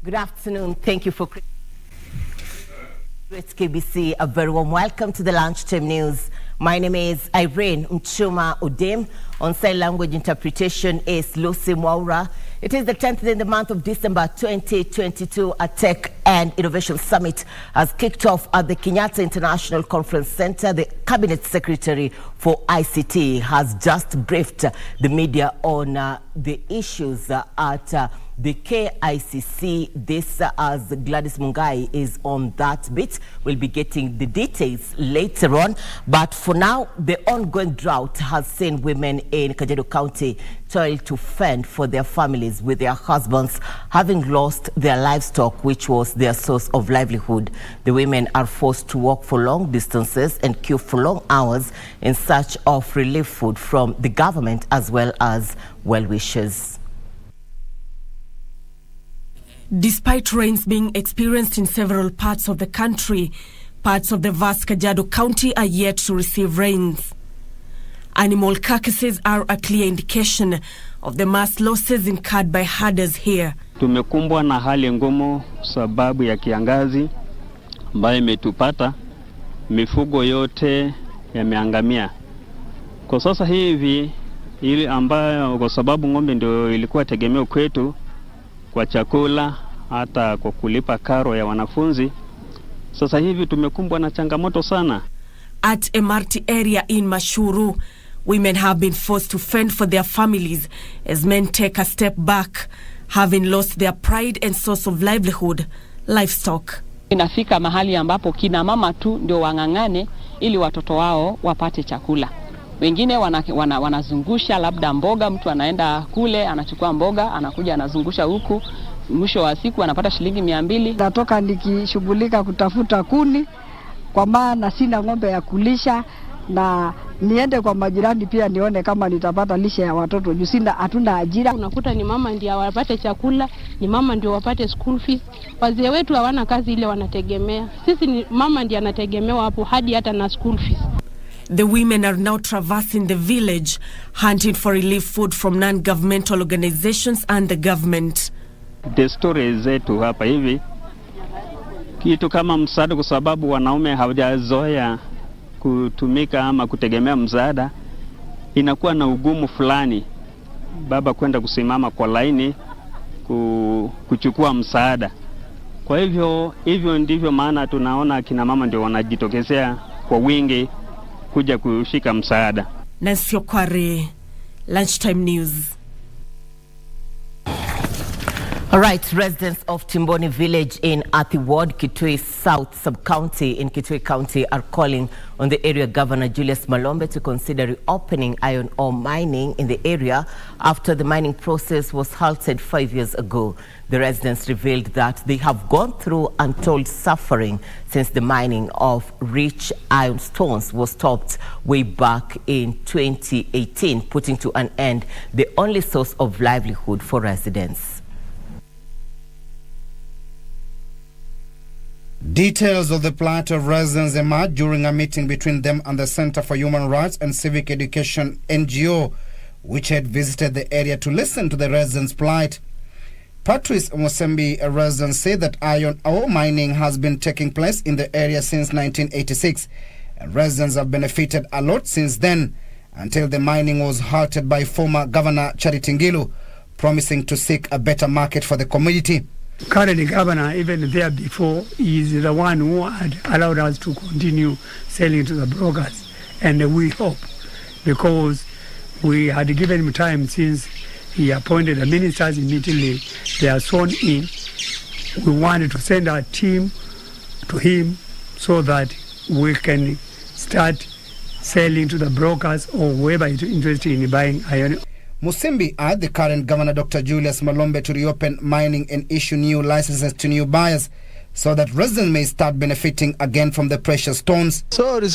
Good afternoon. Thank you for it's KBC. A very warm welcome to the Lunchtime News. My name is Irene Muchuma. On sign language interpretation is Lucy Mwaura. It is the 10th day in the month of December 2022. A Tech and Innovation Summit has kicked off at the Kenyatta International Conference Center. The Cabinet Secretary for ICT has just briefed the media on the issues at the KICC. This as Gladys Mungai is on that bit. We'll be getting the details later on. But for now, the ongoing drought has seen women in Kajiado County toil to fend for their families, with their husbands having lost their livestock, which was their source of livelihood. The women are forced to walk for long distances and queue for long hours in search of relief food from the government as well as well-wishers. Despite rains being experienced in several parts of the country, parts of the vast Kajiado County are yet to receive rains. Animal carcasses are a clear indication of the mass losses incurred by herders here. Tumekumbwa na hali ngumu sababu ya kiangazi ambayo imetupata. Mifugo yote yameangamia. Kwa sasa hivi ili ambayo kwa sababu ng'ombe ndio ilikuwa tegemeo kwetu kwa chakula, hata kwa kulipa karo ya wanafunzi. Sasa hivi tumekumbwa na changamoto sana. At MRT area in Mashuru, women have been forced to fend for their families as men take a step back, having lost their pride and source of livelihood, livestock. Inafika mahali ambapo kina mama tu ndio wang'ang'ane ili watoto wao wapate chakula. Wengine wanazungusha labda mboga, mtu anaenda kule anachukua mboga anakuja anazungusha huku, mwisho wa siku anapata shilingi 200. Natoka nikishughulika kutafuta kuni kwa maana sina ng'ombe ya kulisha, na niende kwa majirani pia nione kama nitapata lishe ya watoto juu hatuna ajira. Unakuta ni mama ndio wapate chakula, ni mama ndio wapate school fees. Wazee wetu hawana kazi ile wanategemea. Sisi ni mama ndiye anategemewa hapo hadi hata na school fees. The women are now traversing the village, hunting for relief food from non-governmental organizations and the government. The story zetu hapa hivi kitu kama msaada, kwa sababu wanaume hawajazoea kutumika ama kutegemea msaada, inakuwa na ugumu fulani baba kwenda kusimama kwa laini kuchukua msaada. Kwa hivyo ndivyo maana tunaona kina mama ndio wanajitokezea kwa wingi kuja kushika msaada. Nasio Kware, Lunchtime News. All right, residents of Timboni village in Athi Ward, Kitui South Sub-County in Kitui County are calling on the area governor Julius Malombe to consider reopening iron ore mining in the area after the mining process was halted 5 years ago. The residents revealed that they have gone through untold suffering since the mining of rich iron stones was stopped way back in 2018, putting to an end the only source of livelihood for residents. Details of the plight of residents emerged during a meeting between them and the Center for Human Rights and Civic Education NGO, which had visited the area to listen to the residents' plight. Patrice Mosembi, a resident, said that iron ore mining has been taking place in the area since 1986, and residents have benefited a lot since then, until the mining was halted by former Governor Charity Ngilu, promising to seek a better market for the community. Current governor, even there before, is the one who had allowed us to continue selling to the brokers. And we hope, because we had given him time since he appointed the ministers immediately they are sworn in, we wanted to send our team to him so that we can start selling to the brokers or whoever is interested in buying iron. Musimbi urged the current governor, Dr. Julius Malombe, to reopen mining and issue new licenses to new buyers so that residents may start benefiting again from the precious stones. Sorry.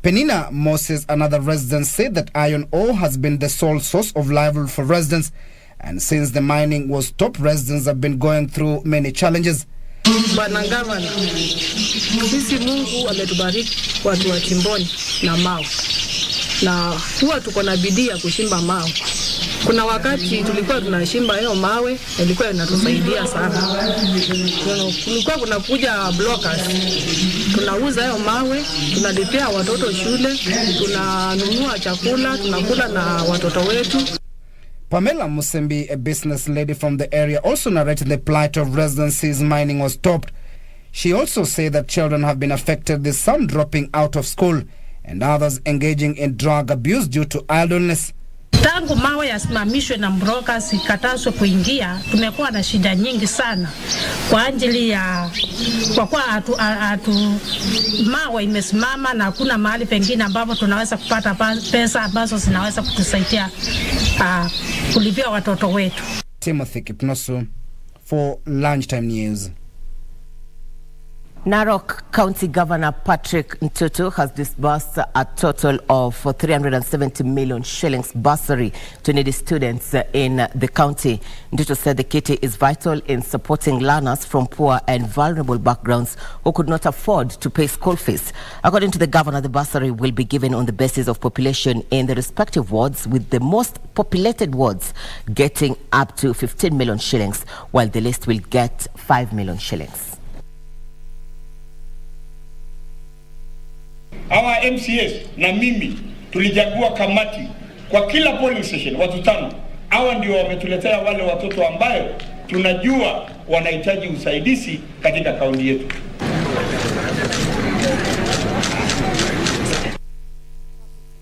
Penina Moses, another resident, said that iron ore has been the sole source of livelihood for residents, and since the mining was stopped, residents have been going through many challenges. Bwana Gavana, sisi Mungu ametubariki watu wa Timboni na mawe, na huwa tuko na bidii ya kushimba mawe. Kuna wakati tulikuwa tunashimba hiyo mawe, ilikuwa inatusaidia sana. Kulikuwa kunakuja blockers, tunauza hiyo mawe, tunalipia watoto shule, tunanunua chakula, tunakula na watoto wetu. Pamela Musembi, a business lady from the area, also narrated the plight of residents since mining was stopped. She also said that children have been affected, with some dropping out of school and others engaging in drug abuse due to idleness. Tangu mawe yasimamishwe na brokers ikatazwe kuingia, tumekuwa na shida nyingi sana kwa ajili ya kwa kuwa mawe imesimama na hakuna mahali pengine ambapo tunaweza kupata pesa ambazo zinaweza kutusaidia kulipia watoto wetu. Timothy Kipnosu for Lunchtime News. Narok County Governor Patrick Ntutu has disbursed a total of 370 million shillings bursary to needy students in the county. Ntutu said the kitty is vital in supporting learners from poor and vulnerable backgrounds who could not afford to pay school fees. According to the governor, the bursary will be given on the basis of population in the respective wards, with the most populated wards getting up to 15 million shillings, while the least will get 5 million shillings. Our MCS na mimi tulijagua kamati kwa kila polling station watu 5. Hawa ndio wametuletea wale watoto ambayo tunajua wanahitaji usaidizi katika kaunti yetu.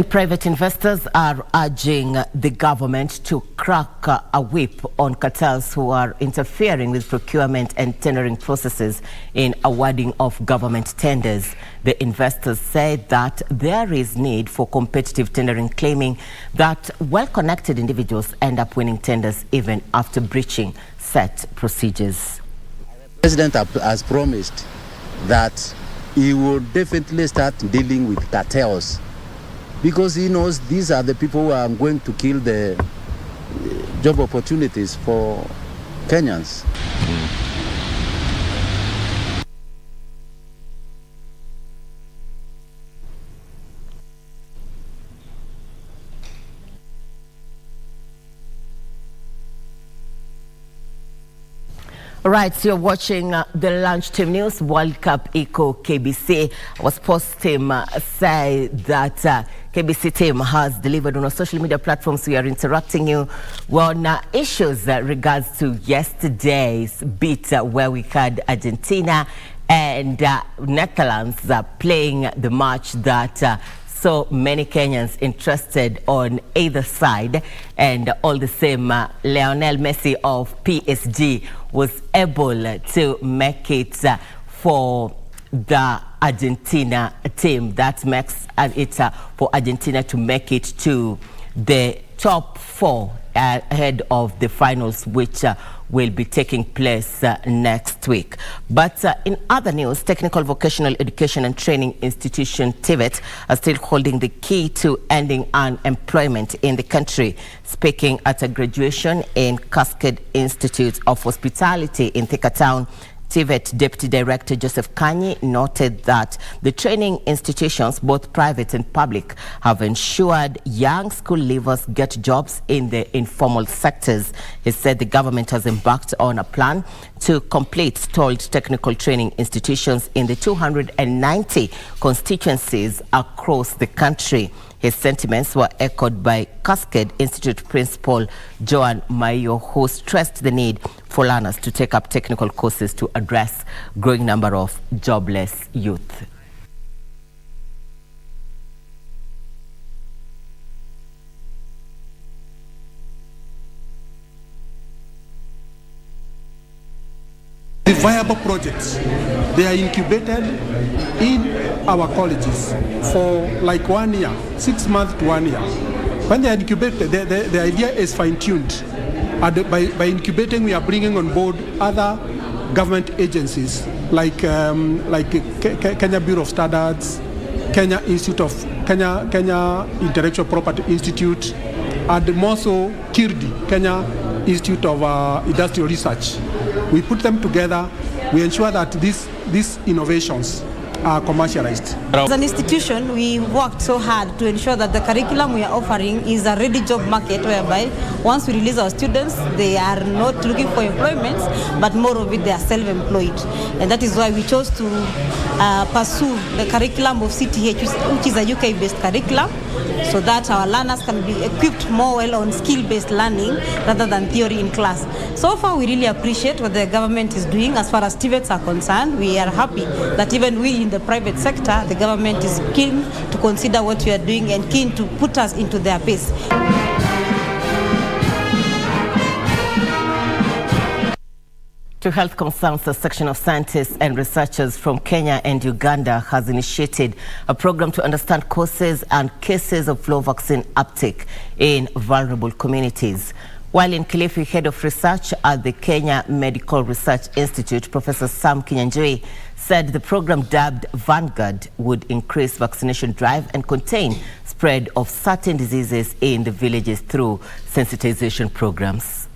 Private investors are urging the government to crack a whip on cartels who are interfering with procurement and tendering processes in awarding of government tenders. The investors said that there is need for competitive tendering, claiming that well-connected individuals end up winning tenders even after breaching set procedures. The President has promised that he will definitely start dealing with cartels, because he knows these are the people who are going to kill the job opportunities for Kenyans. All right, so you're watching the Lunchtime News. World Cup Eco KBC was post team say that KBC team has delivered on our social media platforms. We are interacting you on issues regards to yesterday's beat where we had Argentina and Netherlands playing the match that so many Kenyans interested on either side, and all the same, Lionel Messi of PSG was able to make it for the Argentina team. That makes it for Argentina to make it to the top 4 ahead of the finals, which will be taking place next week. But in other news, Technical Vocational Education and Training Institution TVET are still holding the key to ending unemployment in the country. Speaking at a graduation in Cascade Institute of Hospitality in Thika Town, TVET Deputy Director Joseph Kanyi noted that the training institutions, both private and public, have ensured young school leavers get jobs in the informal sectors. He said the government has embarked on a plan to complete stalled technical training institutions in the 290 constituencies across the country. His sentiments were echoed by Cascade Institute Principal Joan Mayo, who stressed the need for learners to take up technical courses to address growing number of jobless youth. The viable projects, they are incubated in our colleges for like 1 year, 6 months to 1 year. When they are incubated, the idea is fine-tuned. By incubating, we are bringing on board other government agencies like Kenya Bureau of Standards, Kenya Intellectual Property Institute, and more so KIRDI, Kenya Institute of Industrial Research. We put them together. We ensure that these innovations are commercialized. As an institution, we worked so hard to ensure that the curriculum we are offering is a ready job market, whereby once we release our students, they are not looking for employment, but more of it, they are self-employed. And that is why we chose to pursue the curriculum of CTH, which is a UK-based curriculum, so that our learners can be equipped more well on skill-based learning rather than theory in class. So far, we really appreciate what the government is doing as far as TVETs are concerned. We are happy that even we in the private sector, the government is keen to consider what we are doing and keen to put us into their pace. To health concerns, a section of scientists and researchers from Kenya and Uganda has initiated a program to understand causes and cases of flu vaccine uptake in vulnerable communities. While in Kilifi, head of research at the Kenya Medical Research Institute, Professor Sam Kinyanjui, said the program dubbed Vanguard would increase vaccination drive and contain spread of certain diseases in the villages through sensitization programs.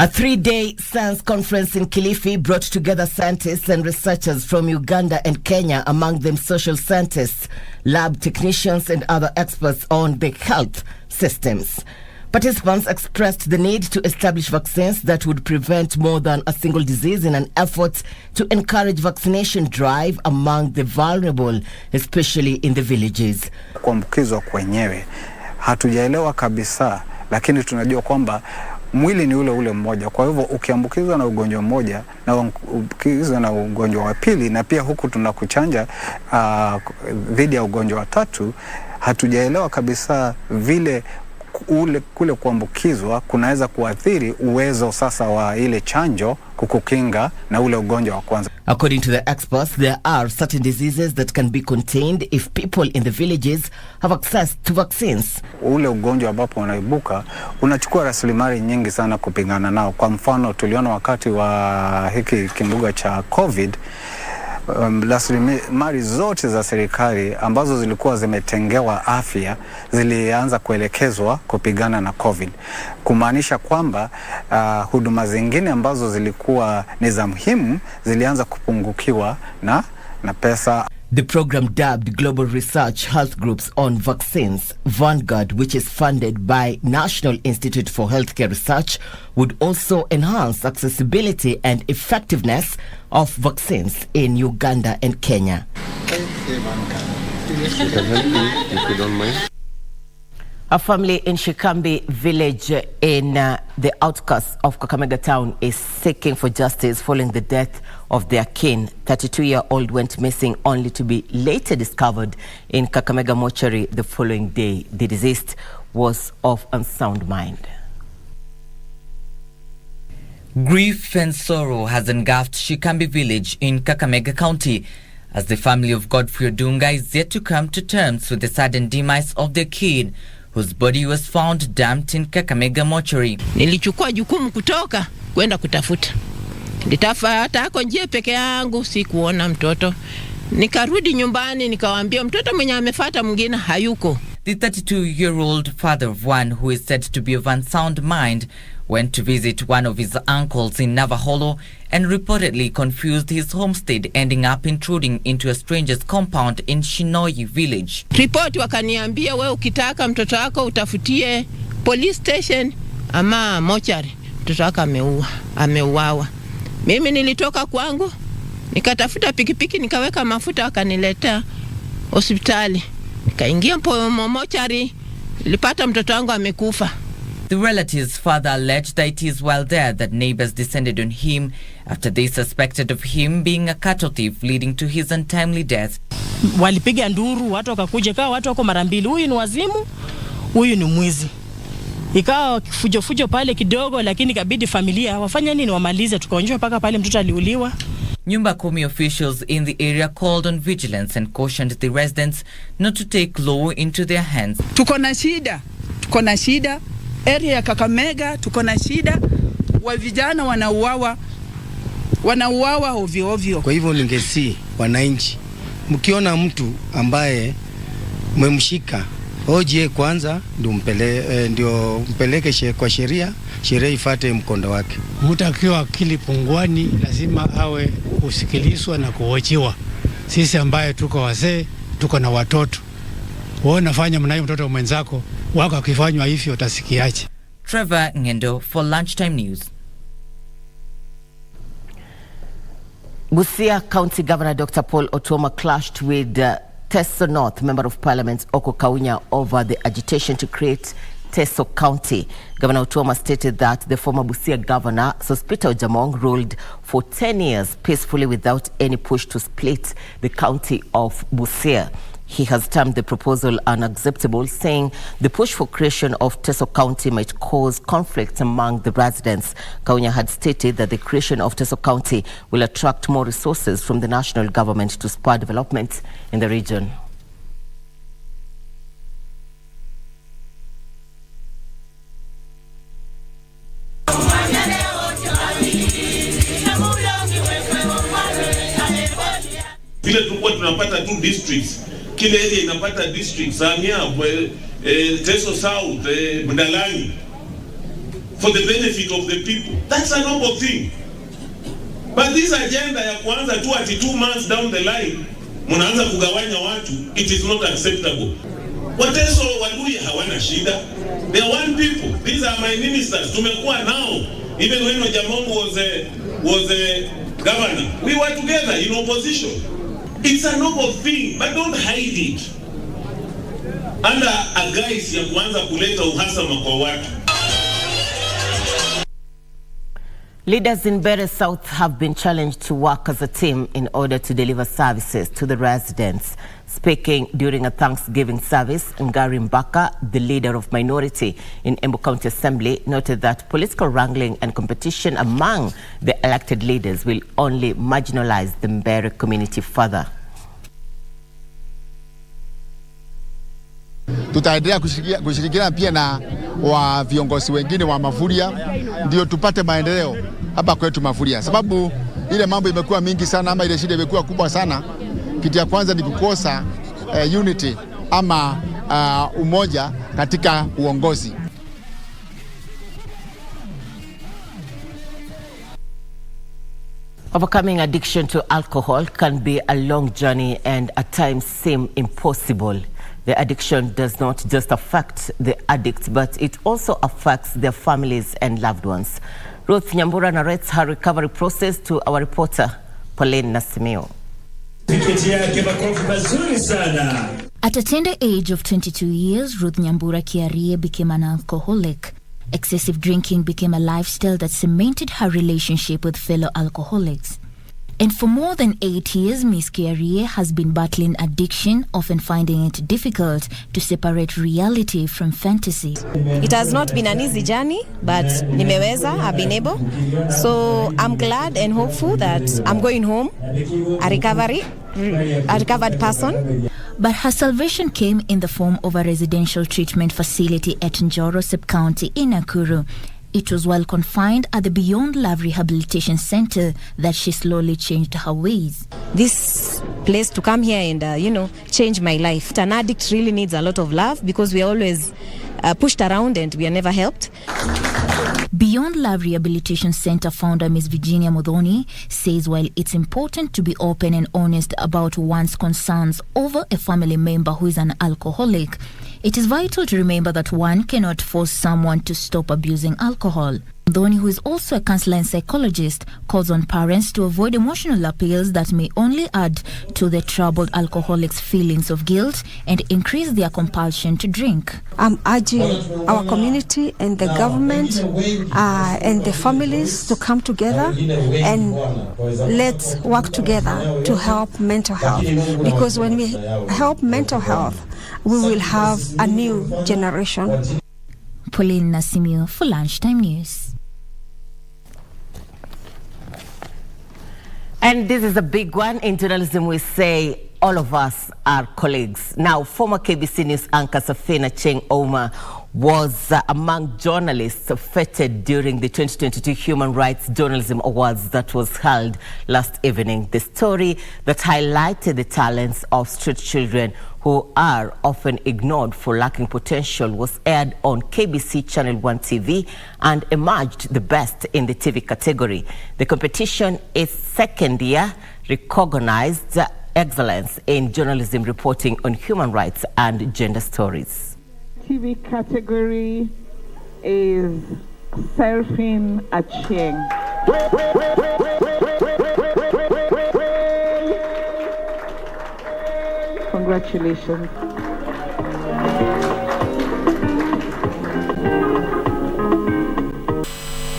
A 3-day science conference in Kilifi brought together scientists and researchers from Uganda and Kenya, among them social scientists, lab technicians and other experts on the health systems. Participants expressed the need to establish vaccines that would prevent more than a single disease in an effort to encourage vaccination drive among the vulnerable, especially in the villages. Kuambukizwa kwenyewe hatujaelewa kabisa, lakini tunajua kwamba mwili ni ule mmoja. Kwa hivyo ukiambukizwa na ugonjwa mmoja na ukiambukizwa na ugonjwa wa pili, na pia huku tunakuchanja dhidi ya ugonjwa wa tatu, hatujaelewa kabisa vile kule kuambukizwa kunaweza kuathiri uwezo sasa wa ile chanjo kukukinga na ule ugonjwa wa kwanza. According to the experts, there are certain diseases that can be contained if people in the villages have access to vaccines. Ule ugonjwa ambapo unaibuka unachukua rasilimali nyingi sana kupingana nao. Kwa mfano, tuliona wakati wa hiki kimbuga cha COVID, rasilimali zote za serikali ambazo zilikuwa zimetengewa afya zilianza kuelekezwa kupigana na COVID, kumaanisha kwamba huduma zingine ambazo zilikuwa ni za muhimu zilianza kupungukiwa na pesa. The program dubbed Global Research Health Groups on Vaccines, Vanguard, which is funded by National Institute for Healthcare Research, would also enhance accessibility and effectiveness of vaccines in Uganda and Kenya. A family in Shikambi village in the outskirts of Kakamega town is seeking for justice following the death of their kin. 32-year-old went missing only to be later discovered in Kakamega mortuary the following day. The deceased was of unsound mind. Grief and sorrow has engulfed Shikambi village in Kakamega County as the family of Godfrey Odunga is yet to come to terms with the sudden demise of their kin, whose body was found dumped in Kakamega mortuary. Nilichukua jukumu kutoka kwenda kutafuta. Nitafuata ako nje peke yangu, sikuona mtoto. Nikarudi nyumbani nikawaambia mtoto mwenye amefuata mwingine hayuko. The 32-year-old father of one who is said to be of unsound mind went to visit one of his uncles in Navaholo and reportedly confused his homestead, ending up intruding into a stranger's compound in Shinoi village. Ripoti wakaniambia wewe ukitaka mtoto wako utafutie police station ama mochari. Mtoto wako ameuawa. Mimi nilitoka kwangu nikatafuta pikipiki nikaweka mafuta wakaniletea hospitali. Nikaingia mochari nilipata mtoto wangu amekufa. The relative's father alleged that it is while there that neighbors descended on him after they suspected of him being a cattle thief, leading to his untimely death. Walipiga nduru, watu wakakuja, kawa watu wako mara mbili, huyu ni wazimu, huyu ni mwizi. Ikawa fujo pale kidogo, lakini kabidi familia wafanya nini wamalize, tukaonjwa paka pale mtoto aliuliwa. Nyumba Kumi officials in the area called on vigilance and cautioned the residents not to take law into their hands. Tuko na shida. Area ya Kakamega tuko na shida, wa vijana wanauawa ovyo ovyo. Kwa hivyo ningesi wananchi, mkiona mtu ambaye mmemshika, oje kwanza ndio mpeleke kwa sheria ifuate mkondo wake. Mtu akiwa akili pungwani lazima awe kusikilizwa na kuhojiwa. Sisi ambaye tuko wazee, tuko na watoto. Wewe unafanya mnaye mtoto mwenzako, wako akifanywa hivyo utasikiaje? Trevor Ngendo for Lunchtime News. Busia County Governor Dr. Paul Otuoma clashed with Teso North Member of Parliament Oko Kaunya over the agitation to create Teso County. Governor Otuoma stated that the former Busia Governor, Sospita Ojamong, ruled for 10 years peacefully without any push to split the county of Busia. He has termed the proposal unacceptable, saying the push for creation of Teso County might cause conflict among the residents. Kaunya had stated that the creation of Teso County will attract more resources from the national government to spur development in the region. Vile tulikuwa tunapata 2 districts, kile area inapata districts, Samia, Teso South, Budalangi, for the benefit of the people. That's a noble thing. But this agenda ya kuanza tu ati 2 months down the line, munaanza kugawanya watu, it is not acceptable. Wateso Waluya hawana shida. They are one people. These are my ministers. Tumekuwa nao. Even when Ojamong was a governor, we were together in opposition. It's a noble thing, but don't hide it under a guise ya kuanza kuleta uhasama kwa watu. Leaders in Bere South have been challenged to work as a team in order to deliver services to the residents. Speaking during a Thanksgiving service, Ngari Mbaka, the leader of minority in Embu County Assembly, noted that political wrangling and competition among the elected leaders will only marginalize the Mbere community further. Tutaendelea kushirikiana pia na wa viongozi wengine wa Mafuria ndio tupate maendeleo hapa kwetu Mafuria, sababu ile mambo imekuwa mingi sana ama ile shida imekuwa kubwa sana. Kitu ya kwanza ni kukosa unity ama umoja katika uongozi. Overcoming addiction to alcohol can be a long journey and at times seem impossible. The addiction does not just affect the addict, but it also affects their families and loved ones. Ruth Nyambura narrates her recovery process to our reporter, Pauline Nasimio. At a tender age of 22 years, Ruth Nyambura Kiarie became an alcoholic. Excessive drinking became a lifestyle that cemented her relationship with fellow alcoholics. And for more than 8 years, Miss Kiarie has been battling addiction, often finding it difficult to separate reality from fantasy. It has not been an easy journey, but nimeweza, I've been able. So I'm glad and hopeful that I'm going home, a recovered person. But her salvation came in the form of a residential treatment facility at Njoro Sub-County in Nakuru. It was while confined at the Beyond Love Rehabilitation Center that she slowly changed her ways. This place to come here and, change my life. An addict really needs a lot of love because we are always pushed around and we are never helped. Beyond Love Rehabilitation Center founder Ms. Virginia Modhoni says while it's important to be open and honest about one's concerns over a family member who is an alcoholic, it is vital to remember that one cannot force someone to stop abusing alcohol. Modhoni, who is also a counselor and psychologist, calls on parents to avoid emotional appeals that may only add to the troubled alcoholic's feelings of guilt and increase their compulsion to drink. I'm urging our community and the government and the families to come together and let's work together to help mental health. Because when we help mental health, we will have a new generation. Pauline Nasimio for Lunchtime News. And this is a big one. In journalism, we say all of us are colleagues. Now, former KBC News anchor Safina Cheng Oma was among journalists feted during the 2022 Human Rights Journalism Awards that was held last evening. The story that highlighted the talents of street children who are often ignored for lacking potential was aired on KBC Channel 1 TV and emerged the best in the TV category. The competition is second year, recognized excellence in journalism reporting on human rights and gender stories. TV category is Serafin Achieng. Congratulations.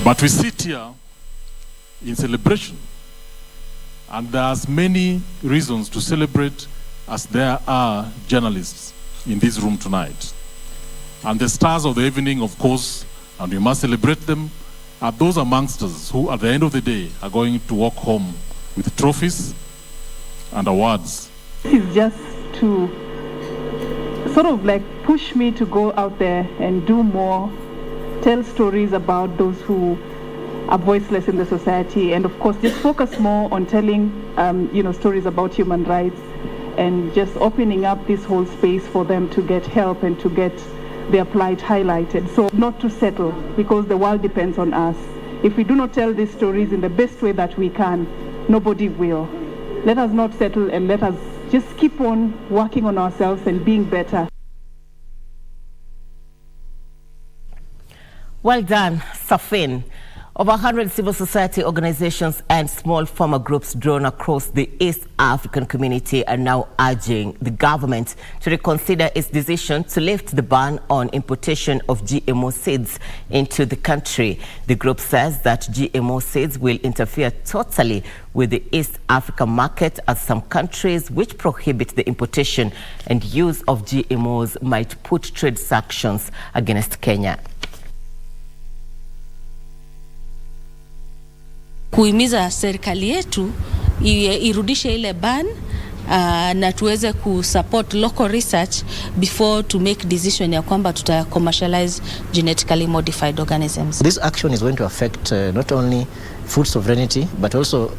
But we sit here in celebration, and there's many reasons to celebrate as there are journalists in this room tonight. And the stars of the evening, of course, and we must celebrate them, are those amongst us who at the end of the day are going to walk home with trophies and awards. This is just to sort of like push me to go out there and do more, tell stories about those who are voiceless in the society, and of course just focus more on telling stories about human rights and just opening up this whole space for them to get help and to get their plight highlighted. So not to settle, because the world depends on us. If we do not tell these stories in the best way that we can, nobody will. Let us not settle, and let us just keep on working on ourselves and being better. Well done, Safin. Over 100 civil society organizations and small farmer groups drawn across the East African community are now urging the government to reconsider its decision to lift the ban on importation of GMO seeds into the country. The group says that GMO seeds will interfere totally with the East African market, as some countries which prohibit the importation and use of GMOs might put trade sanctions against Kenya. Kuhimiza serikali yetu irudishe ile ban na tuweze kusupport local research before to make decision ya kwamba tuta commercialize genetically modified organisms. This action is going to affect not only food sovereignty but also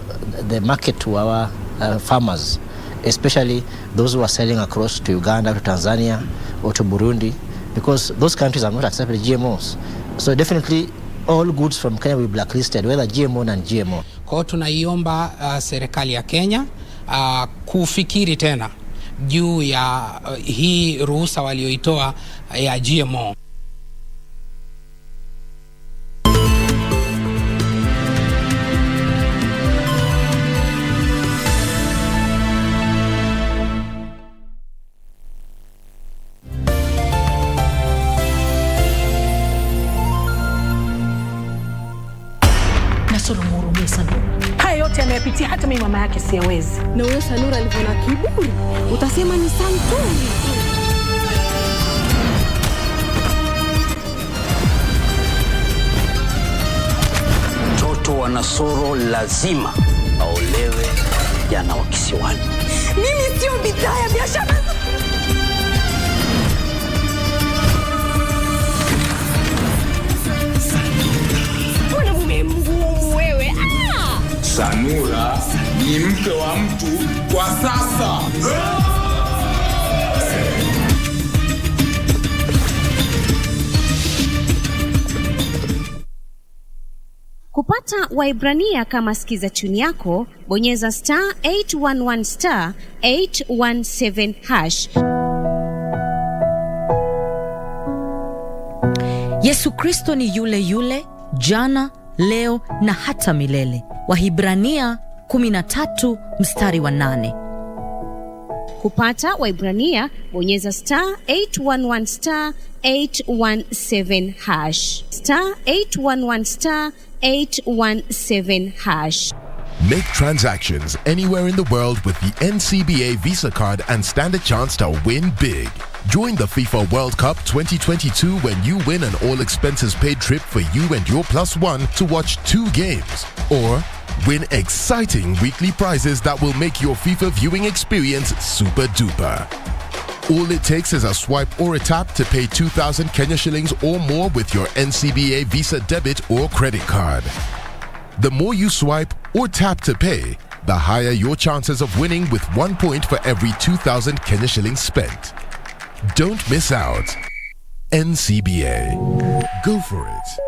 the market to our farmers, especially those who are selling across to Uganda, to Tanzania or to Burundi, because those countries have not accepted GMOs. So definitely all goods from Kenya will be blacklisted, whether GMO and GMO. Kwa hiyo tunaiomba serikali ya Kenya kufikiri tena juu ya hii ruhusa walioitoa ya GMO. Haya yote anayopitia hata mimi mama yake siwezi. Na wewe Sanura alivyoona kiburi, utasema ni santuri. Mtoto wa Nasoro lazima aolewe jana wa kisiwani. Mimi sio bidhaa ya biashara. Sanura ni mke wa mtu kwa sasa. Kupata Waibrania kama sikiza tune yako, bonyeza *811 *817#. Yesu Kristo ni yule yule jana, leo na hata milele. Wahibrania 13:8. Kupata Waibrania, bonyeza *811 *817#. *811 *817#. Make transactions anywhere in the world with the NCBA Visa card and stand a chance to win big. Join the FIFA World Cup 2022 when you win an all-expenses-paid trip for you and your +1 to watch 2 games. Or win exciting weekly prizes that will make your FIFA viewing experience super duper. All it takes is a swipe or a tap to pay 2,000 Kenya shillings or more with your NCBA Visa debit or credit card. The more you swipe or tap to pay, the higher your chances of winning with 1 point for every 2,000 Kenya shillings spent. Don't miss out. NCBA. Go for it.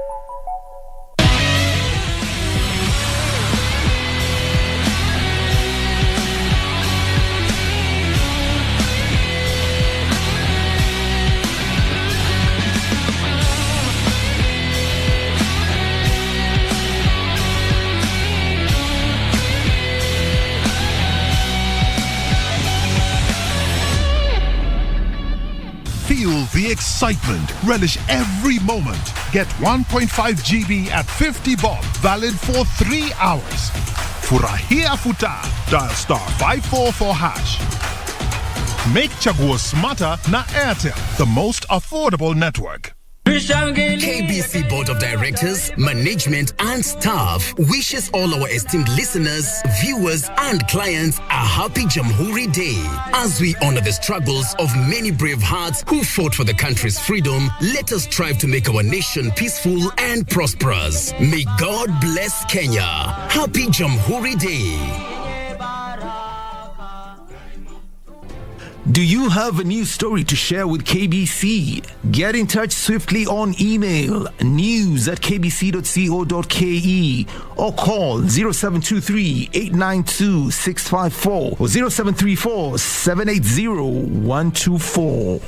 Feel the excitement. Relish every moment. Get 1.5 GB at 50 bob. Valid for 3 hours. Furahia Futa. Dial *544 hash. Make Chaguo smarter na Airtel, the most affordable network. KBC Board of Directors, Management and Staff wishes all our esteemed listeners, viewers and clients a happy Jamhuri Day. As we honor the struggles of many brave hearts who fought for the country's freedom, let us strive to make our nation peaceful and prosperous. May God bless Kenya. Happy Jamhuri Day. Do you have a news story to share with KBC? Get in touch swiftly on email news@kbc.co.ke or call 0723 892 654 or 0734 780 124.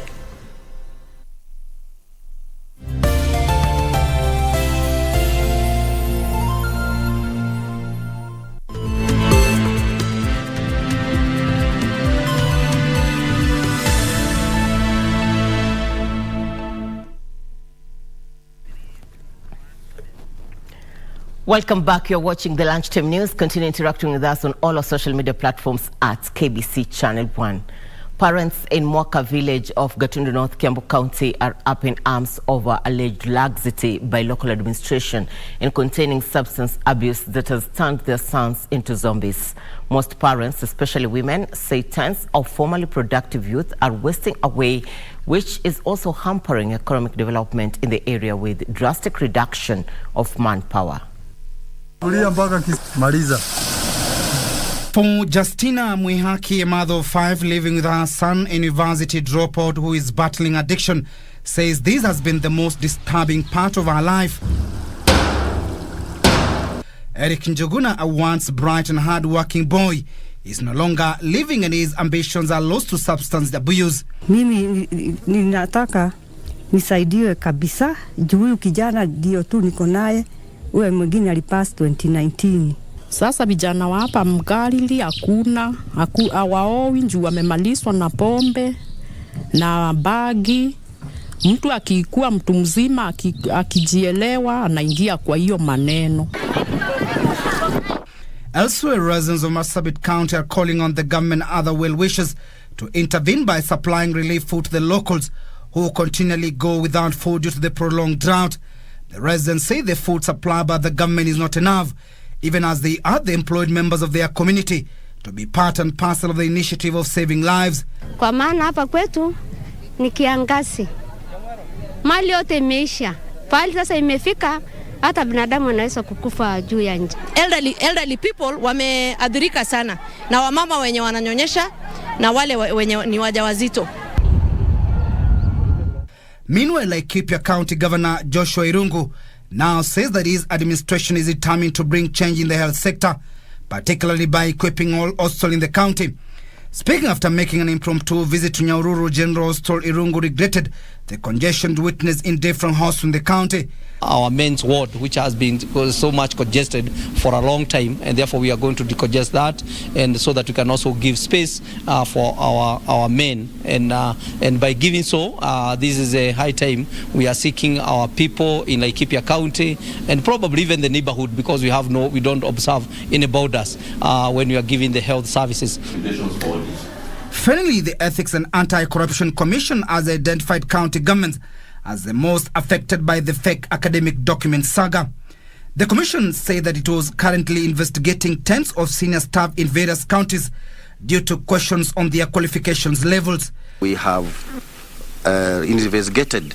Welcome back. You're watching the Lunchtime News. Continue interacting with us on all our social media platforms at KBC Channel 1. Parents in Mwaka village of Gatundu North, Kiambu County are up in arms over alleged laxity by local administration in containing substance abuse that has turned their sons into zombies. Most parents, especially women, say tens of formerly productive youth are wasting away, which is also hampering economic development in the area with drastic reduction of manpower. For Justina Mwihaki, a mother of 5 living with her son, a university dropout who is battling addiction, says this has been the most disturbing part of her life. Eric Njuguna, a once bright and hard-working boy, is no longer living and his ambitions are lost to substance abuse. Mimi ninataka nisaidiwe kabisa, juu kijana ndio tu niko naye, uwe mwingine alipass 2019. Sasa vijana wa hapa Mgalili hakuna hawaowi juu wamemalizwa na pombe na bagi. Mtu akikuwa mtu mzima akijielewa anaingia kwa hiyo maneno. Elsewhere, residents of Marsabit County are calling on the government and other well-wishers to intervene by supplying relief food to the locals who continually go without food due to the prolonged drought. The residents say the food supply by the government is not enough, even as they are the employed members of their community to be part and parcel of the initiative of saving lives. Kwa maana hapa kwetu ni kiangazi. Mali yote imeisha. Pali sasa imefika hata binadamu anaweza kukufa juu ya nje. Elderly people wameadhirika sana na wamama wenye wananyonyesha na wale wenye ni wajawazito. Meanwhile, Laikipia County Governor Joshua Irungu now says that his administration is determined to bring change in the health sector, particularly by equipping all hospitals in the county. Speaking after making an impromptu visit to Nyahururu General Hospital, Irungu regretted the congestion witnessed in different hospitals in the county. Our men's ward, which has been so much congested for a long time, and therefore we are going to decongest that, and so that we can also give space for our men, and by giving so, this is a high time we are seeking our people in Laikipia County and probably even the neighborhood, because we don't observe any borders when we are giving the health services. Finally, the Ethics and Anti-Corruption Commission has identified county governments as the most affected by the fake academic document saga. The commission said that it was currently investigating tens of senior staff in various counties due to questions on their qualifications levels. We have investigated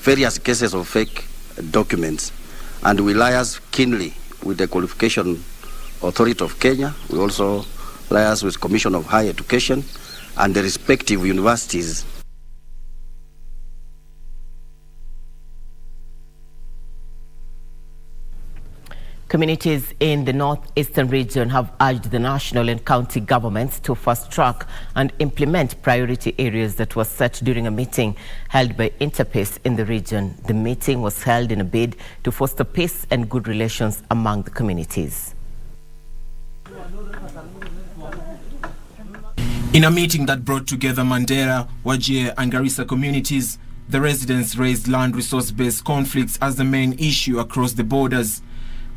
various cases of fake documents, and we liaise keenly with the Qualification Authority of Kenya. We also liaise with Commission of Higher Education and the respective universities. Communities in the northeastern region have urged the national and county governments to fast-track and implement priority areas that were set during a meeting held by Interpace in the region. The meeting was held in a bid to foster peace and good relations among the communities. In a meeting that brought together Mandera, Wajir and Garissa communities, the residents raised land resource-based conflicts as the main issue across the borders.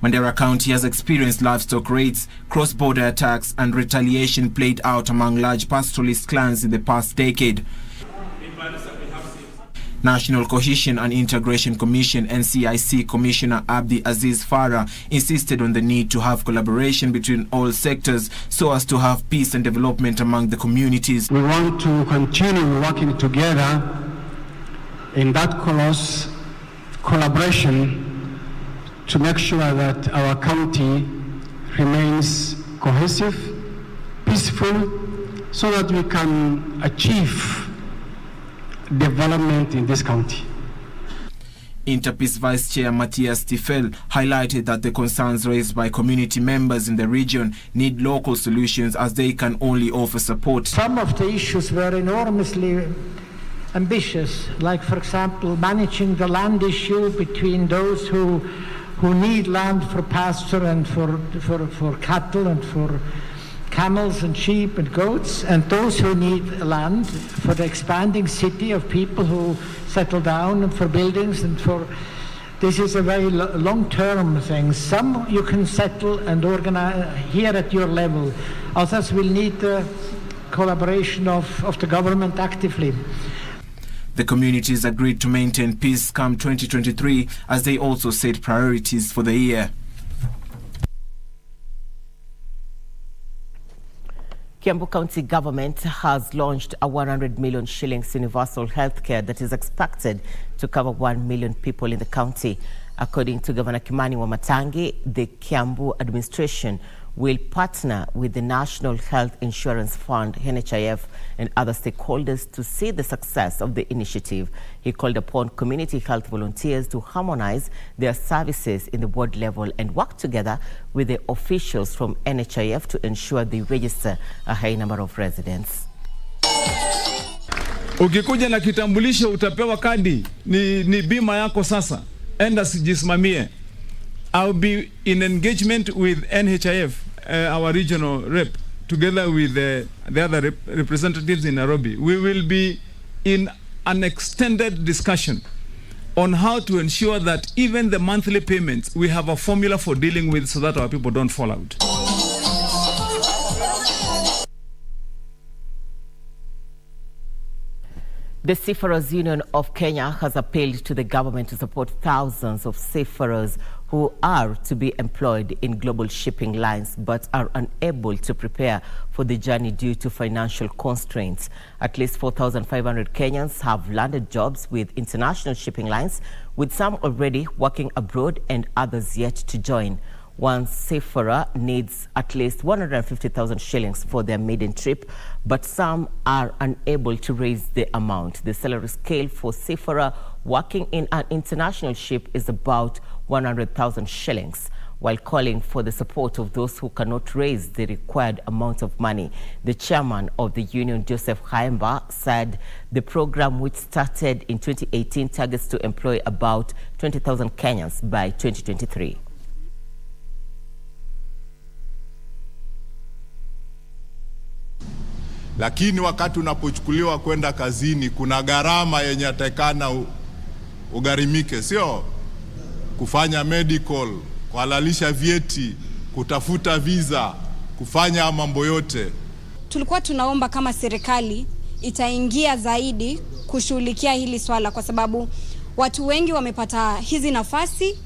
Mandera County has experienced livestock raids, cross-border attacks and retaliation played out among large pastoralist clans in the past decade. National Cohesion and Integration Commission NCIC Commissioner Abdi Aziz Farah insisted on the need to have collaboration between all sectors so as to have peace and development among the communities. We want to continue working together in that close collaboration to make sure that our county remains cohesive, peaceful, so that we can achieve development in this county. Interpeace Vice Chair Matthias Tifel highlighted that the concerns raised by community members in the region need local solutions as they can only offer support. Some of the issues were enormously ambitious, like for example managing the land issue between those who need land for pasture and for cattle and for camels and sheep and goats, and those who need land for the expanding city of people who settle down and for buildings and for... This is a very long-term thing. Some you can settle and organize here at your level. Others will need the collaboration of the government actively. The communities agreed to maintain peace come 2023 as they also set priorities for the year. Kiambu County government has launched a 100 million shillings universal healthcare that is expected to cover 1 million people in the county. According to Governor Kimani Wamatangi, the Kiambu administration will partner with the National Health Insurance Fund, NHIF, and other stakeholders to see the success of the initiative. He called upon community health volunteers to harmonize their services in the ward level and work together with the officials from NHIF to ensure they register a high number of residents. Ukikuja na kitambulisho utapewa kadi, ni bima yako sasa. Enda sijisimamie. I'll be in engagement with NHIF, our regional rep, together with the other representatives in Nairobi. We will be in an extended discussion on how to ensure that even the monthly payments, we have a formula for dealing with so that our people don't fall out. The Seafarers Union of Kenya has appealed to the government to support thousands of seafarers who are to be employed in global shipping lines but are unable to prepare for the journey due to financial constraints. At least 4,500 Kenyans have landed jobs with international shipping lines, with some already working abroad and others yet to join. One seafarer needs at least 150,000 shillings for their maiden trip, but some are unable to raise the amount. The salary scale for seafarer working in an international ship is about 100,000 shillings. While calling for the support of those who cannot raise the required amount of money, the chairman of the union, Joseph Haemba, said the program, which started in 2018, targets to employ about 20,000 Kenyans by 2023. Lakini wakati unapochukuliwa kwenda kazini kuna gharama yenye atakana ugharimike, sio? Kufanya medical, kuhalalisha vyeti, kutafuta visa, kufanya mambo yote. Tulikuwa tunaomba kama serikali itaingia zaidi kushughulikia hili swala, kwa sababu watu wengi wamepata hizi nafasi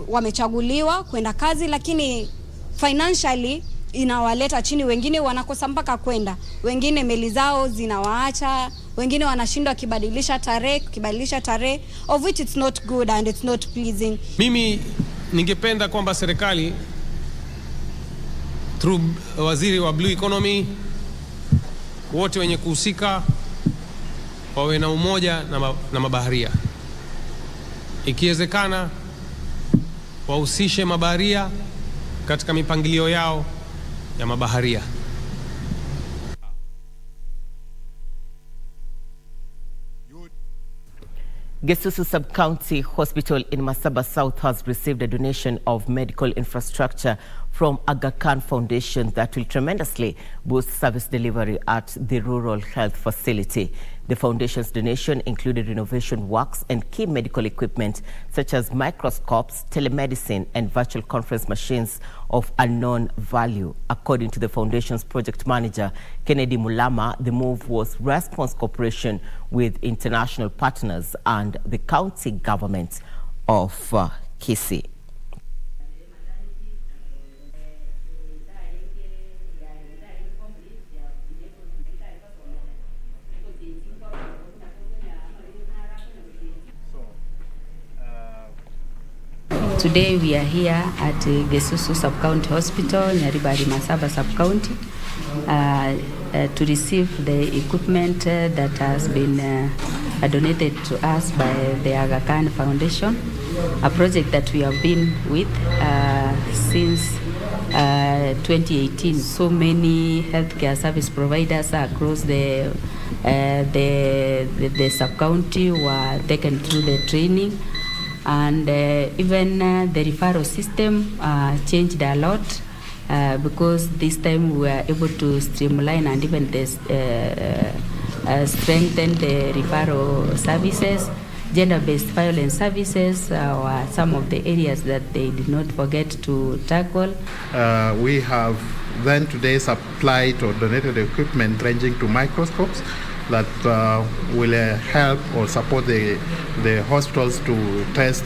wamechaguliwa kwenda kazi, lakini financially inawaleta chini. Wengine wanakosa mpaka kwenda, wengine meli zao zinawaacha, wengine wanashindwa kibadilisha tarehe, of which it's not good and it's not pleasing. Mimi ningependa kwamba serikali through waziri wa blue economy, wote wenye kuhusika wawe na umoja na mabaharia. Ikiwezekana wahusishe mabaharia katika mipangilio yao ya mabaharia. Gesusu Sub-County Hospital in Masaba South has received a donation of medical infrastructure from Aga Khan Foundation that will tremendously boost service delivery at the rural health facility. The foundation's donation included renovation works and key medical equipment such as microscopes, telemedicine, and virtual conference machines of unknown value. According to the foundation's project manager, Kennedy Mulama, the move was response cooperation with international partners and the county government of Kisii. Today we are here at Gesusu Sub-County Hospital, Nyaribari Masaba Sub-County, to receive the equipment that has been donated to us by the Aga Khan Foundation, a project that we have been with since 2018. So many healthcare service providers across the sub-county were taken through the training. And even the referral system changed a lot because this time we were able to streamline and even strengthen the referral services. Gender-based violence services were some of the areas that they did not forget to tackle. We have then today supplied or donated equipment ranging to microscopes that will help or support the hospitals to test,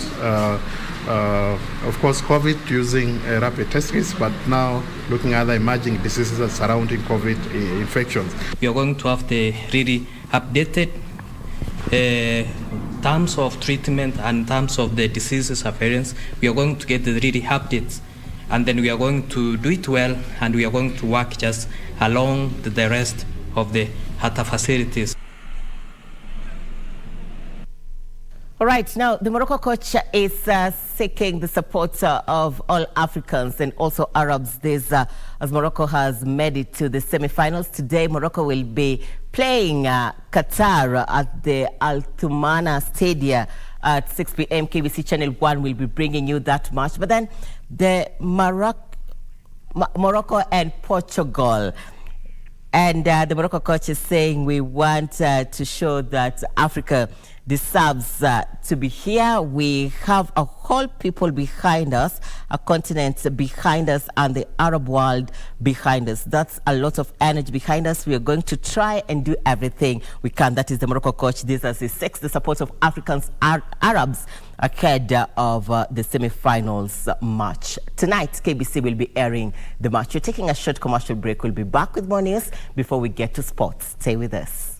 of course, COVID using rapid test kits, but now looking at the emerging diseases surrounding COVID infections. We are going to have the really updated terms of treatment and terms of the diseases appearance. We are going to get the really updates, and then we are going to do it well, and we are going to work just along the rest of the HATA facilities. All right, now the Morocco coach is seeking the support of all Africans and also Arabs this as Morocco has made it to the semi-finals. Today, Morocco will be playing Qatar at the Al Thumama Stadium at 6 p.m. KBC Channel 1 will be bringing you that match. But then the Morocco and Portugal. And the Morocco coach is saying we want to show that Africa deserves to be here. We have a whole people behind us, a continent behind us, and the Arab world behind us. That's a lot of energy behind us. We are going to try and do everything we can. That is the Morocco coach. This as he seeks the support of Africans, Arabs ahead of the semi-finals match. Tonight, KBC will be airing the match. We're taking a short commercial break. We'll be back with more news before we get to sports. Stay with us.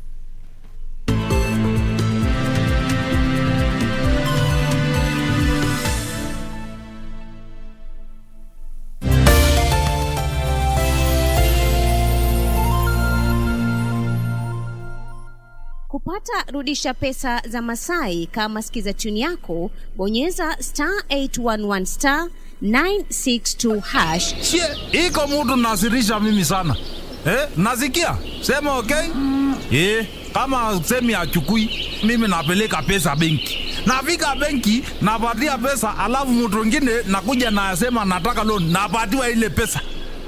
Kupata rudisha pesa za Masai kama sikiza tune yako, bonyeza *811 *962 hash. Iko mudu nasirisha mimi sana. Nasikia? Sema okay? Kama semi achukui, mimi napeleka pesa benki. Nafika benki, napatia pesa, alafu mtu mwingine nakuja na sema nataka loan, napatiwa ile pesa.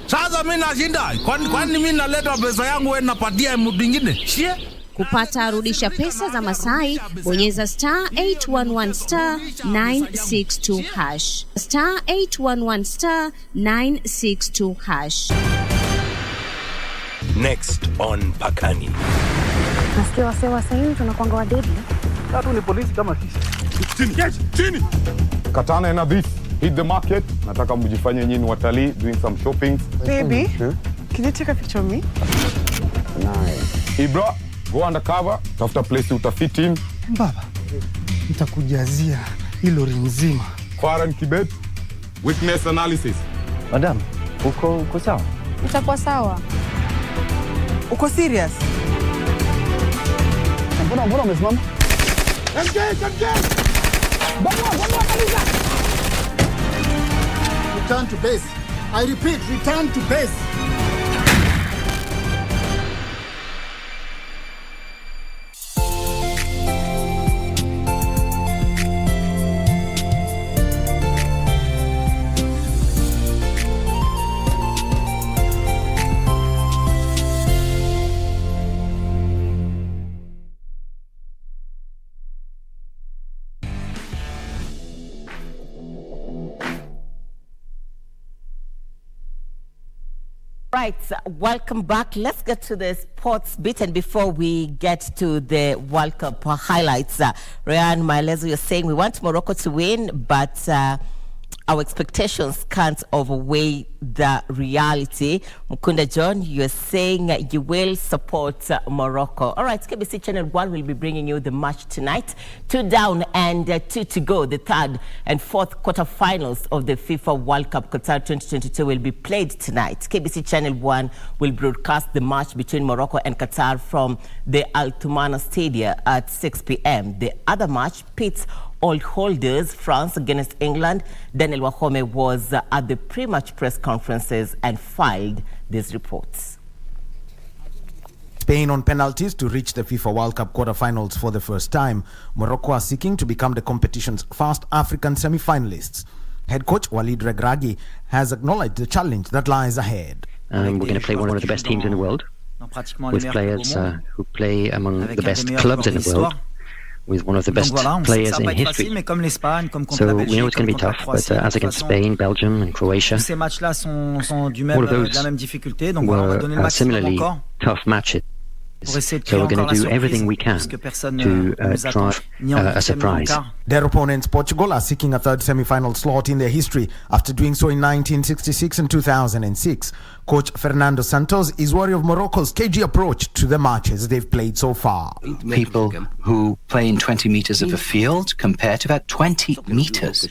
Sasa mimi nashinda. Kwani mimi naleta pesa yangu wewe napatia mtu mwingine? Kupata rudisha pesa za Masai, bonyeza *811 *962 hash. *811 *962 hash. Next on Pakani. Nasikia wase hivi tunakuanga wadedi. Tatu ni polisi kama sisi. Chini. Katana and this. Hit the market. Nataka mjifanye nyinyi watalii doing some shopping. Baby, can you take a picture of me? Nice. Ibra, go undercover. Tafuta place utafiti in. Baba, nitakujazia hilo nzima. Foreign Kibet. Witness analysis. Madam, uko sawa? Utakuwa sawa. Uko serious? Mbona umesimama? Engage! Bwana kabisa! Return to base. I repeat, return to base. right, welcome back. Let's get to the sports bit, and before we get to the World Cup highlights, Ryan Maelezo, you're saying we want Morocco to win, but our expectations can't outweigh the reality. Mukunda John, you're saying you will support Morocco. All right, KBC Channel 1 will be bringing you the match tonight. 2 down and 2 to go. The third and fourth quarterfinals of the FIFA World Cup Qatar 2022 will be played tonight. KBC Channel 1 will broadcast the match between Morocco and Qatar from the Al Thumama Stadium at 6 p.m. The other match pits all holders, France against England. Daniel Wahome was at the pre-match press conferences and filed these reports. Spain on penalties to reach the FIFA World Cup quarterfinals for the first time. Morocco are seeking to become the competition's first African semi-finalists. Head coach Walid Regragui has acknowledged the challenge that lies ahead. We're going to play one of the best teams in the world, with players who play among the best clubs in the world, with one of the best players in history. So we know it's going to be tough, but as against Spain, Belgium and Croatia, all of those were similarly tough matches. So we're going to do everything we can to drive a surprise. Their opponents, Portugal, are seeking a third semi-final slot in their history after doing so in 1966 and 2006. Coach Fernando Santos is wary of Morocco's cagey approach to the matches they've played so far. People who play in 20 meters of a field compare to about 20 meters.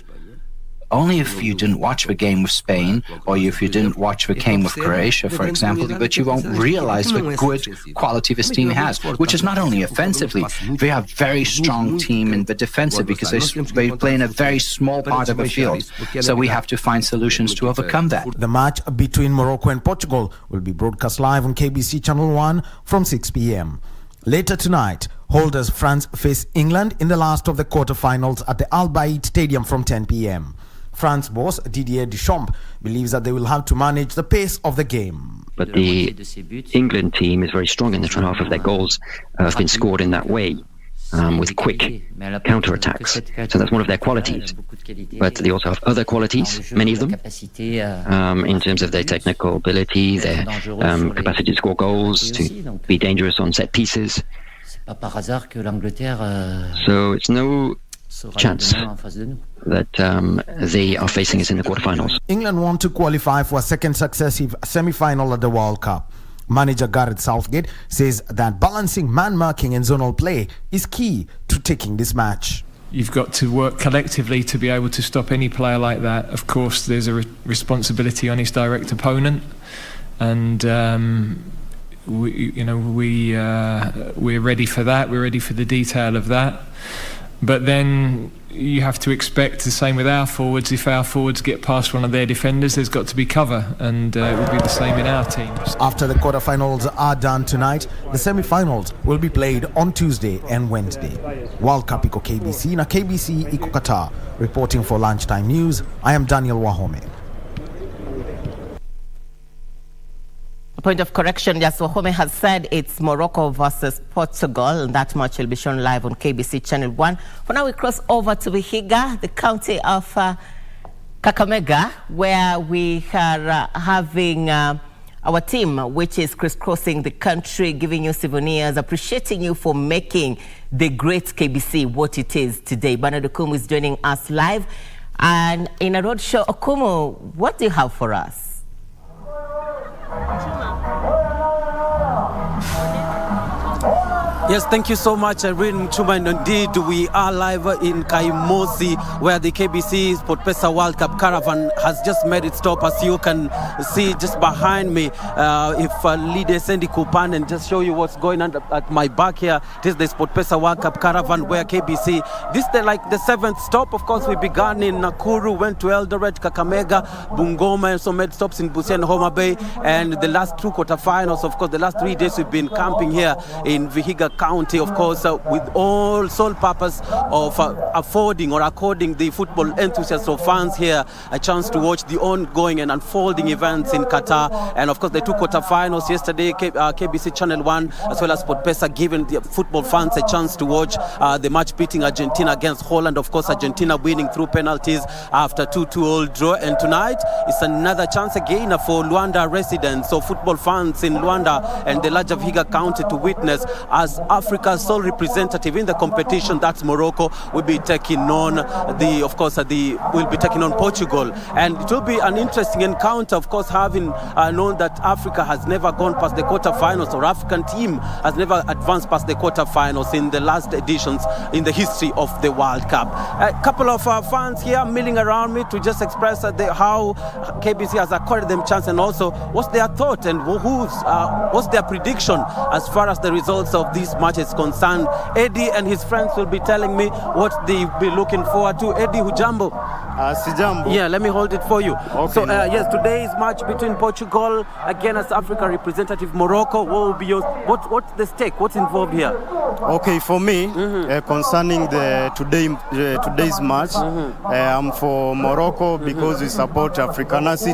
Only if you didn't watch the game with Spain, or if you didn't watch the game with Croatia, for example, but you won't realize the good quality this team has, which is not only offensively, they have a very strong team in the defensive because they play in a very small part of the field. So we have to find solutions to overcome that. The match between Morocco and Portugal will be broadcast live on KBC Channel 1 from 6 p.m. Later tonight, holders France face England in the last of the quarterfinals at the Al Bayt Stadium from 10 p.m. France boss Didier Deschamps believes that they will have to manage the pace of the game. But the England team is very strong in the front half of their goals have been scored in that way, with quick counter-attacks. So that's one of their qualities. But they also have other qualities, many of them, in terms of their technical ability, their capacity to score goals, to be dangerous on set pieces. So it's no chance that they are facing us in the quarterfinals. England want to qualify for a second successive semi-final at the World Cup. Manager Gareth Southgate says that balancing man-marking and zonal play is key to taking this match. You've got to work collectively to be able to stop any player like that. Of course, there's a responsibility on his direct opponent, and we're ready for that. We're ready for the detail of that. But then you have to expect the same with our forwards. If our forwards get past one of their defenders, there's got to be cover, and it will be the same in our teams. After the quarterfinals are done tonight, the semi-finals will be played on Tuesday and Wednesday. World Cup Iko KBC na KBC Iko Qatar. Reporting for Lunchtime News, I am Daniel Wahome. A point of correction, as Wahome has said, it's Morocco versus Portugal, and that match will be shown live on KBC Channel 1. For now, we cross over to Vihiga, the county of Kakamega, where we are having our team, which is crisscrossing the country, giving you souvenirs, appreciating you for making the great KBC what it is today. Bernard Okumu is joining us live. And in a roadshow, Okumu, what do you have for us? Yes, thank you so much, Irene, Muchuma, and indeed we are live in Kaimosi, where the KBC SportPesa World Cup caravan has just made its stop. As you can see just behind me, if Lydia Sandy Kupan and just show you what's going on at my back here. It is the SportPesa World Cup caravan where KBC, this is like the seventh stop. Of course, we began in Nakuru, went to Eldoret, Kakamega, Bungoma, and so made stops in Busia and Homa Bay. And the last two quarterfinals, of course, the last 3 days we've been camping here in Vihiga Vihiga County, of course, with all sole purpose of affording or according the football enthusiasts or fans here a chance to watch the ongoing and unfolding events in Qatar. And of course, the two quarterfinals yesterday, KBC Channel 1 as well as SportPesa giving the football fans a chance to watch the match beating Argentina against Holland. Of course, Argentina winning through penalties after 2-2 draw. And tonight is another chance again for Luanda residents, so football fans in Luanda and the larger Vihiga County, to witness as Africa's sole representative in the competition, that's Morocco, will be taking on will be taking on Portugal. And it will be an interesting encounter, of course, having known that Africa has never gone past the quarterfinals, or African team has never advanced past the quarterfinals in the last editions in the history of the World Cup. A couple of fans here milling around me to just express how KBC has accorded them chance, and also what's their thought and what's their prediction as far as the results of these matches concerned. Eddie and his friends will be telling me what they be looking forward to. Eddie, hujambo? Sijambo. Yeah, let me hold it for you. Okay. So yes, today's match between Portugal against Africa representative Morocco. What will be what's the stake? What's involved here? Okay, for me, concerning today's match, I'm for Morocco because we support Africanity.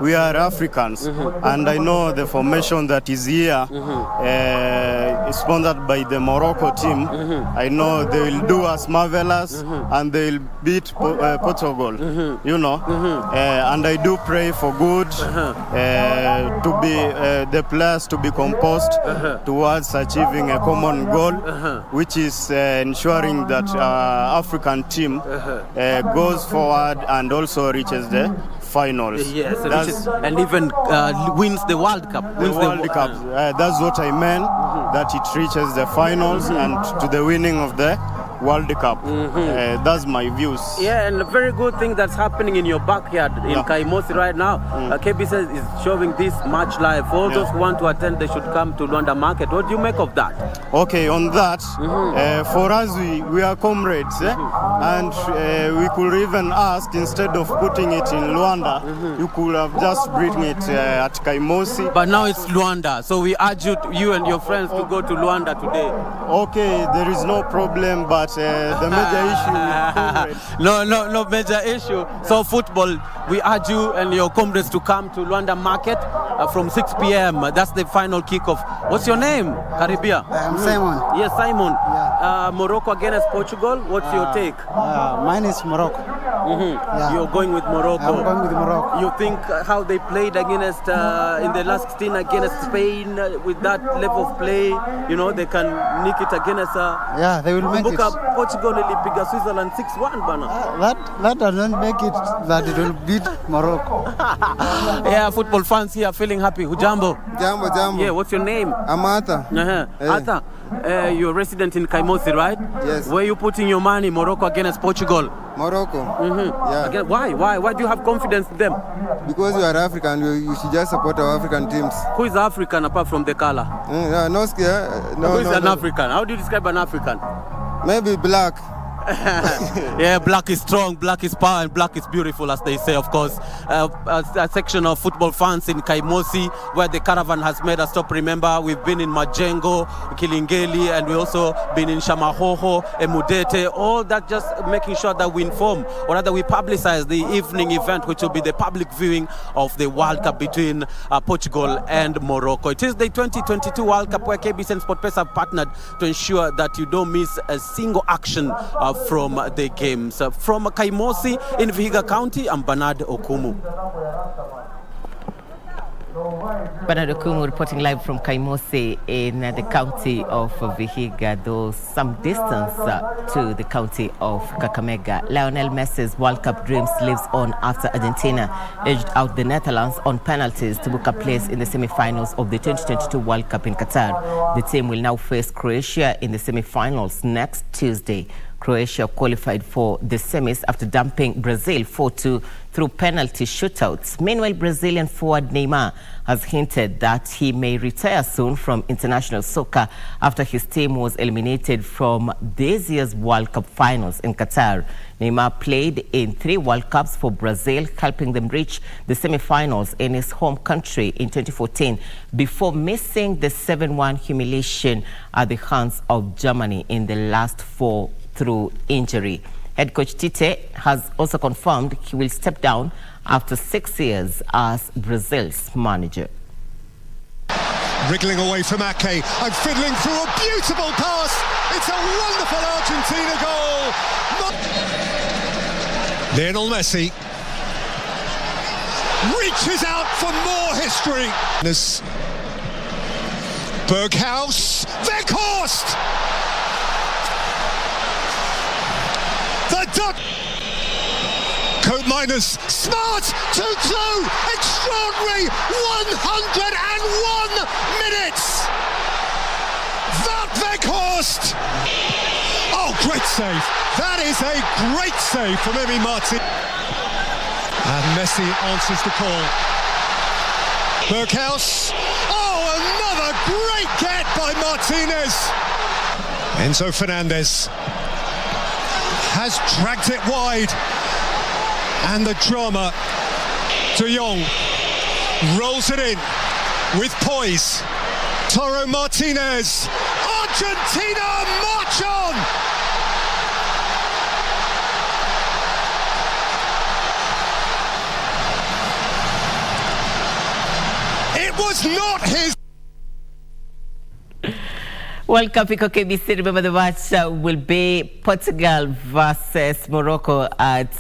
We are Africans, and I know the formation that is here is sponsored by the Morocco team. I know they will do us marvelous, and they will beat Portugal. You know, and I do pray for good to be the players to be composed towards achieving a common goal, which is ensuring that African team goes forward and also reaches the finals. Yes, and even wins the World Cup. That's what I meant, that it reaches the finals and to the winning of the World Cup. That's my views. Yeah, and a very good thing that's happening in your backyard in Kaimosi right now. KBC is showing this match live. For all those who want to attend, they should come to Luanda Market. What do you make of that? Okay, on that, for us, we are comrades, and we could even ask, instead of putting it in Luanda, you could have just bring it at Kaimosi. But now it's Luanda, so we urge you and your friends to go to Luanda today. Okay, there is no problem, but the major issue no major issue. So football, we urge you and your comrades to come to Luanda Market from 6 p.m. That's the final kickoff. What's your name, Caribia? I'm Simon. Yes, Simon. Morocco against Portugal. What's your take? Mine is Morocco. You're going with Morocco. I'm going with Morocco. You think how they played against in the last 16 against Spain with that level of play, you know, they can nick it against yeah, they will make it. Portugal ilipiga Switzerland 6-1 bana. That doesn't make it that it will beat Morocco. Yeah, football fans here feeling happy. Hujambo? Jambo. Yeah, what's your name? I'm Arthur. Arthur, you're a resident in Kaimosi, right? Yes. Where are you putting your money, Morocco against Portugal? Morocco. Yeah. Again, why do you have confidence in them? Because we are African, you should just support our African teams. Who is African apart from the color? No, who is an African? How do you describe an African? Maybe black. Yeah, black is strong, black is power, and black is beautiful, as they say, of course. A section of football fans in Kaimosi, where the caravan has made a stop. Remember, we've been in Majengo, Kilingeli, and we also been in Shamahoho, Emudete, all that, just making sure that we inform, or rather we publicize the evening event, which will be the public viewing of the World Cup between Portugal and Morocco. It is the 2022 World Cup, where KBC and SportPesa have partnered to ensure that you don't miss a single action from the games. From Kaimosi in Vihiga County, I'm Bernard Okumu. Bernard Okumu reporting live from Kaimosi in the county of Vihiga, though some distance to the county of Kakamega. Lionel Messi's World Cup dreams lives on after Argentina edged out the Netherlands on penalties to book a place in the semi-finals of the 2022 World Cup in Qatar. The team will now face Croatia in the semi-finals next Tuesday. Croatia qualified for the semis after dumping Brazil 4-2 through penalty shootouts. Meanwhile, Brazilian forward Neymar has hinted that he may retire soon from international soccer after his team was eliminated from this year's World Cup finals in Qatar. Neymar played in 3 World Cups for Brazil, helping them reach the semi-finals in his home country in 2014 before missing the 7-1 humiliation at the hands of Germany in the last 4 through injury. Head coach Tite has also confirmed he will step down after 6 years as Brazil's manager. Wriggling away from Ake and fiddling through a beautiful pass. It's a wonderful Argentina goal. Lionel Messi reaches out for more history. Berghaus, Weghorst. The Dutch. Coat Miners, smart, 2-2, extraordinary, 101 minutes. Wout Weghorst. Oh, great save. That is a great save from Emi Martin. And Messi answers the call. Berghaus. Oh, another great get by Martinez. Enzo Fernandez has dragged it wide. And the drama. De Jong rolls it in with poise. Toro Martinez. Argentina march on. It was not his. World Cup iko KBC. Remember the match will be Portugal versus Morocco at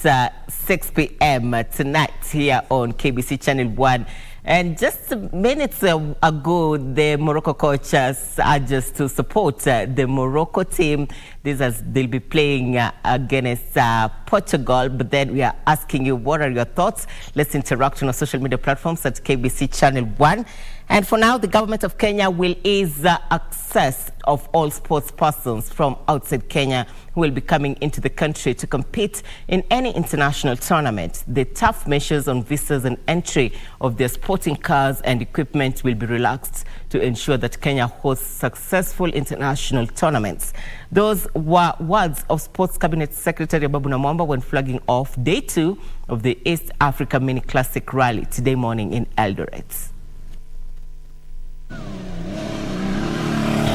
6 p.m. tonight here on KBC Channel 1. And just minutes ago, the Morocco coach has urged us to support the Morocco team. They'll be playing against Portugal. But then we are asking you, what are your thoughts? Let's interact on our social media platforms at KBC Channel 1. And for now, the government of Kenya will ease access of all sports persons from outside Kenya who will be coming into the country to compete in any international tournament. The tough measures on visas and entry of their sporting cars and equipment will be relaxed to ensure that Kenya hosts successful international tournaments. Those were words of Sports Cabinet Secretary Babu Namwamba when flagging off day 2 of the East Africa Mini Classic Rally today morning in Eldoret.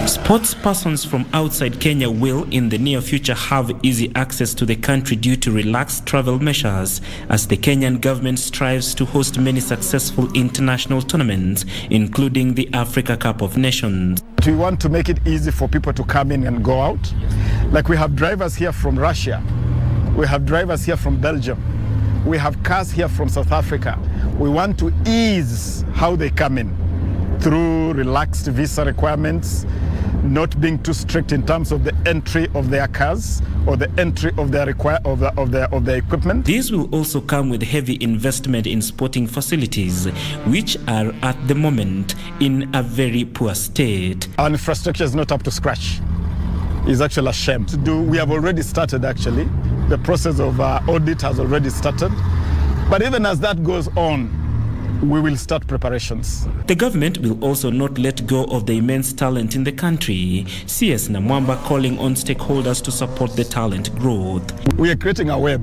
Sports persons from outside Kenya will, in the near future, have easy access to the country due to relaxed travel measures as the Kenyan government strives to host many successful international tournaments, including the Africa Cup of Nations. We want to make it easy for people to come in and go out. Like we have drivers here from Russia, we have drivers here from Belgium, we have cars here from South Africa. We want to ease how they come in through relaxed visa requirements, not being too strict in terms of the entry of their cars or the entry of their their equipment. This will also come with heavy investment in sporting facilities, which are at the moment in a very poor state. Our infrastructure is not up to scratch. It's actually a shame. We have already started actually. The process of audit has already started. But even as that goes on, we will start preparations. The government will also not let go of the immense talent in the country. CS Namwamba calling on stakeholders to support the talent growth. We are creating a web.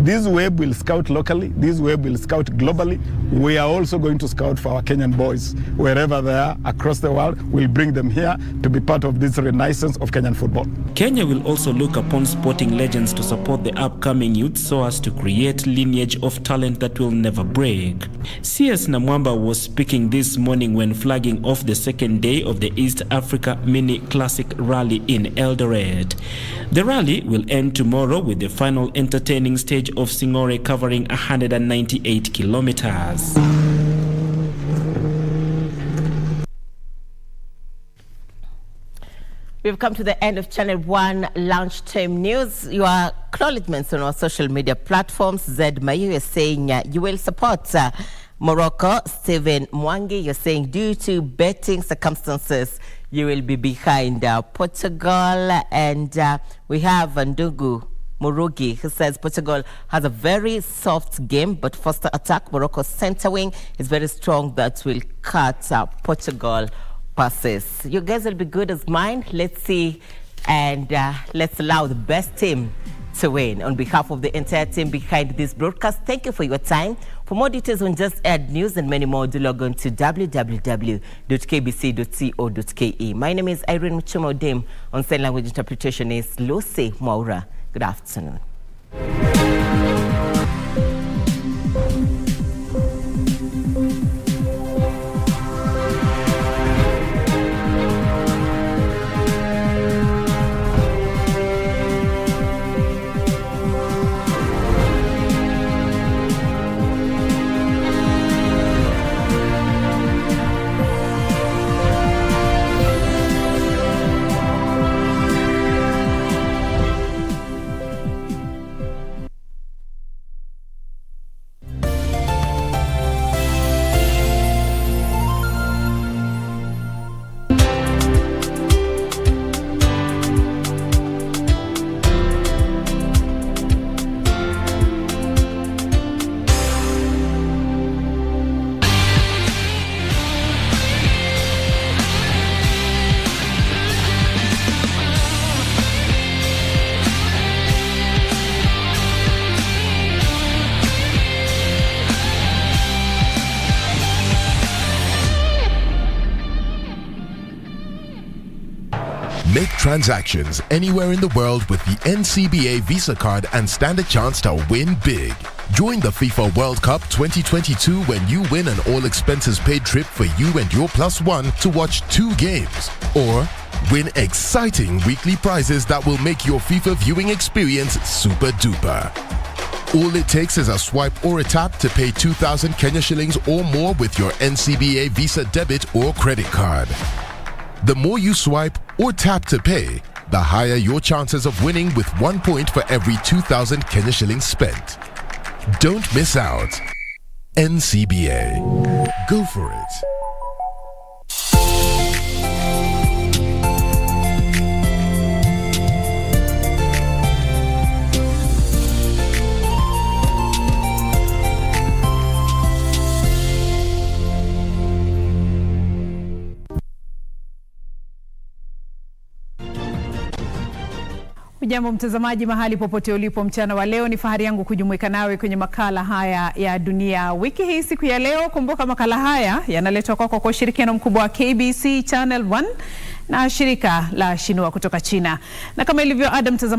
This web will scout locally. This web will scout globally. We are also going to scout for our Kenyan boys. Wherever they are across the world, we'll bring them here to be part of this renaissance of Kenyan football. Kenya will also look upon sporting legends to support the upcoming youth so as to create lineage of talent that will never break. CS Namwamba was speaking this morning when flagging off the second day of the East Africa Mini Classic Rally in Eldoret. The rally will end tomorrow with the final entertaining stage of Singore covering 198 kilometers. We've come to the end of Channel 1 Lunchtime News. Your acknowledgements on our social media platforms. Zed Mayu is saying you will support Morocco. Stephen Mwangi, you're saying due to betting circumstances, you will be behind Portugal. And we have Ndugu Murugi, who says Portugal has a very soft game, but faster attack. Morocco's center wing is very strong. That will cut Portugal passes. You guys will be good as mine. Let's see, and let's allow the best team to win. On behalf of the entire team behind this broadcast, thank you for your time. For more details on Just Add News and many more, do log on to www.kbc.co.ke. My name is Irene Muchuma. On sign language interpretation is Lucy Mwaura. Good afternoon. Make transactions anywhere in the world with the NCBA Visa card and stand a chance to win big. Join the FIFA World Cup 2022 when you win an all-expenses-paid trip for you and your +1 to watch 2 games. Or win exciting weekly prizes that will make your FIFA viewing experience super duper. All it takes is a swipe or a tap to pay 2,000 Kenya shillings or more with your NCBA Visa debit or credit card. The more you swipe or tap to pay, the higher your chances of winning with 1 point for every 2,000 Kenya shillings spent. Don't miss out. NCBA. Go for it. Ujambo mtazamaji mahali popote ulipo mchana wa leo, ni fahari yangu kujumuika nawe kwenye makala haya ya dunia wiki hii siku ya leo. Kumbuka makala haya yanaletwa kwako kwa ushirikiano mkubwa wa KBC Channel 1 na shirika la Shinua kutoka China. Na kama ilivyo ada mtazamaji